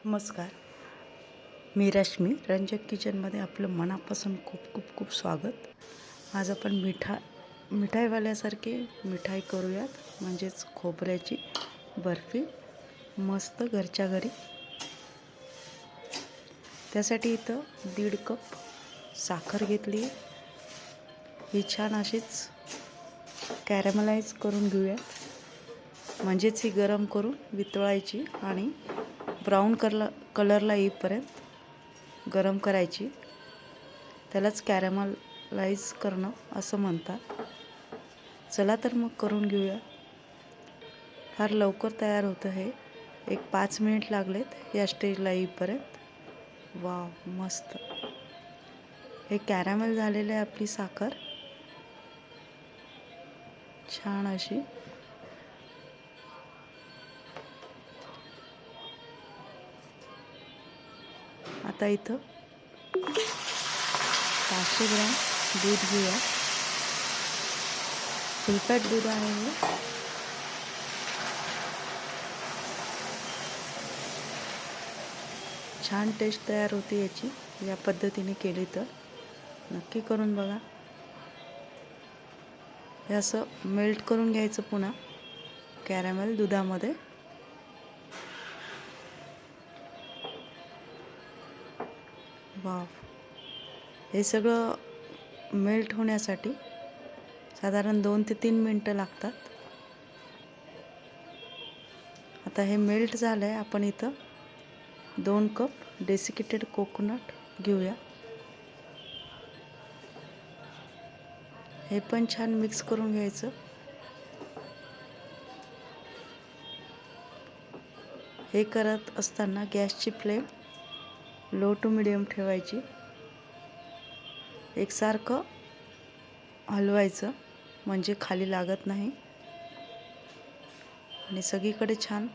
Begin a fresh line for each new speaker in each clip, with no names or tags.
नमस्कार. मी रश्मी. रंजक किचनमध्ये आपलं मनापासून खूप खूप खूप स्वागत. आज आपण मिठाईवाल्यासारखी मिठाई करूयात, म्हणजेच खोबऱ्याची बर्फी मस्त घरच्या घरी. त्यासाठी इथं 1.5 कप साखर घेतली. ही छान अशीच कॅरमलाइज करून घेऊयात, म्हणजेच ही गरम करून वितळायची आणि ब्राऊन कलरला येईपर्यंत गरम करायची. त्यालाच कॅरमलाइज करणं असं म्हणतात. चला तर मग करून घेऊया. फार लवकर तयार होतं हे. एक 5 मिनिट लागलेत या स्टेजला येईपर्यंत. वाव, मस्त. हे कॅरमल झालेलं आहे आपली साखर छान अशी. आता इथं 500 ग्रॅम दूध घेऊया. फुलफॅट दूध आहे हे. छान टेस्ट तयार होती याची या पद्धतीने केली तर. नक्की करून बघा. हे असं मेल्ट करून घ्यायचं पुन्हा कॅरमल दुधामध्ये. वाव, हे सगळं मेल्ट होण्यासाठी साधारण 2 ते 3 मिनटं लागतात. आता हे मेल्ट झालं आहे. आपण इथं 2 कप डेसिकेटेड कोकोनट घेऊया. हे पण छान मिक्स करून घ्यायचं. हे करत असताना गॅसची फ्लेम लो टू मिडियम ठेवायची. एकसारखं हलवायचं म्हणजे खाली लागत नाही आणि सगळीकडे छान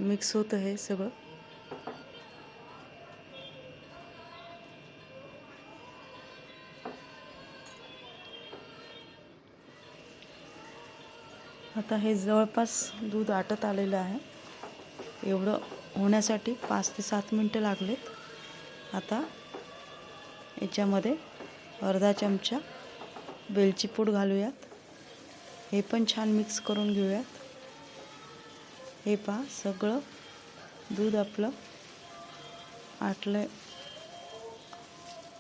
मिक्स होतं हे सगळं. आता हे जवळपास दूध आटत आलेलं आहे. एवढं होण्यासाठी 5 ते 7 मिनटं लागलेत. आता याच्यामध्ये अर्धा चमचा वेलची पूड घालूयात. हे पण छान मिक्स करून घेऊयात. हे पहा, सगळं दूध आपलं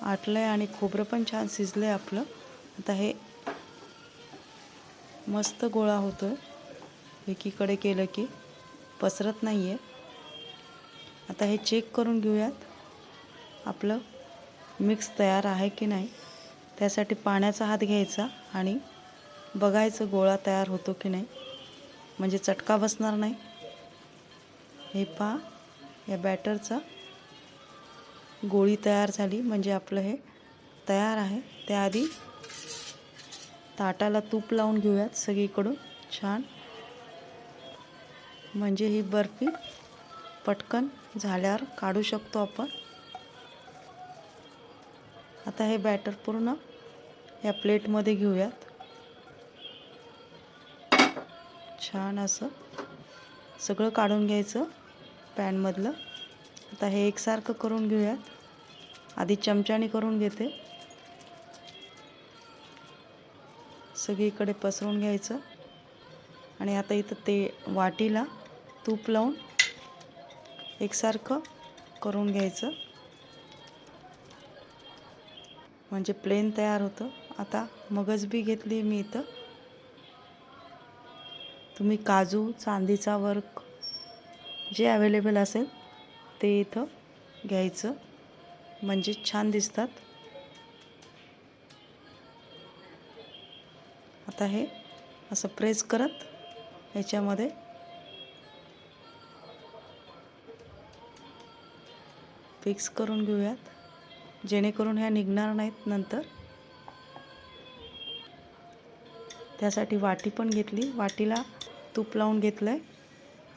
आटलंय आणि खोबरं पण छान शिजलंय आपलं. आता हे मस्त गोळा होतोय. एकीकडे केलं की पसरत नाही आहे. आता हे चेक करून घेऊयात आपलं मिक्स तयार आहे की नाही. त्यासाठी पाण्याचा हात घ्यायचा आणि बघायचं गोळा तयार होतो की नाही, म्हणजे चटका बसणार नाही. हे पहा, या बॅटरचा गोळी तयार झाली म्हणजे आपलं हे तयार आहे. त्याआधी ताटाला तूप लावून घेऊयात सगळीकडून छान, म्हणजे ही बर्फी पटकन झाल्यावर काढू शकतो आपण. आता हे बॅटर पूर्ण या प्लेटमध्ये घेऊयात. छान असं सगळं काढून घ्यायचं पॅनमधलं. आता हे एकसारखं करून घेऊयात. आधी चमच्याने करून घेते. सगळीकडे पसरवून घ्यायचं आणि आता इथं ते वाटीला तूप लावून एकसारखं करून घ्यायचं, म्हणजे प्लेन तयार होतं. आता मगजबी घेतली मी इथं. तुम्ही काजू, चांदीचा वर्क जे अवेलेबल असेल ते इथं घ्यायचं, म्हणजे छान दिसतात. आता हे असं प्रेस करत ह्याच्यामध्ये फिक्स करून घेऊयात, जेणेकरून ह्या निघणार नाहीत नंतर. त्यासाठी वाटी पण घेतली. वाटीला तूप लावून घेतलं आहे.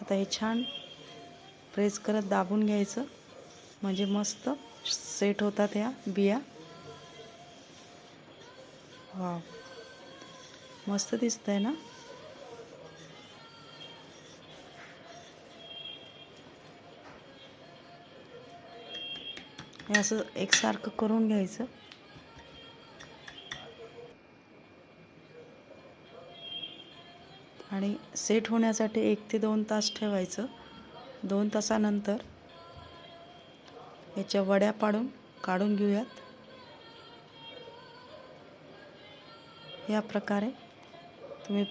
आता हे छान प्रेस करत दाबून घ्यायचं, म्हणजे मस्त सेट होतात ह्या बिया. वाव, मस्त दिसतंय ना. हे असं एकसारखं करून घ्यायचं. आणि सेट होण्यासाठी 1 ते 2 तास ठेवायचं. 2 तासानंतर याच्या वड्या काढून घेऊयात. या प्रकारे तुम्ही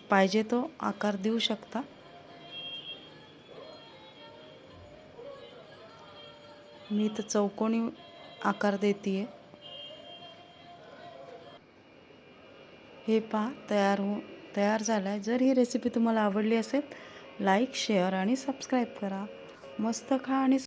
पाहिजे तो आकार देऊ शकता. मी इथं चौकोनी आकार देते. हे पहा तयार झालं आहे. जर ही रेसिपी तुम्हाला आवडली असेल, लाईक, शेअर आणि सबस्क्राईब करा. मस्त खा आणि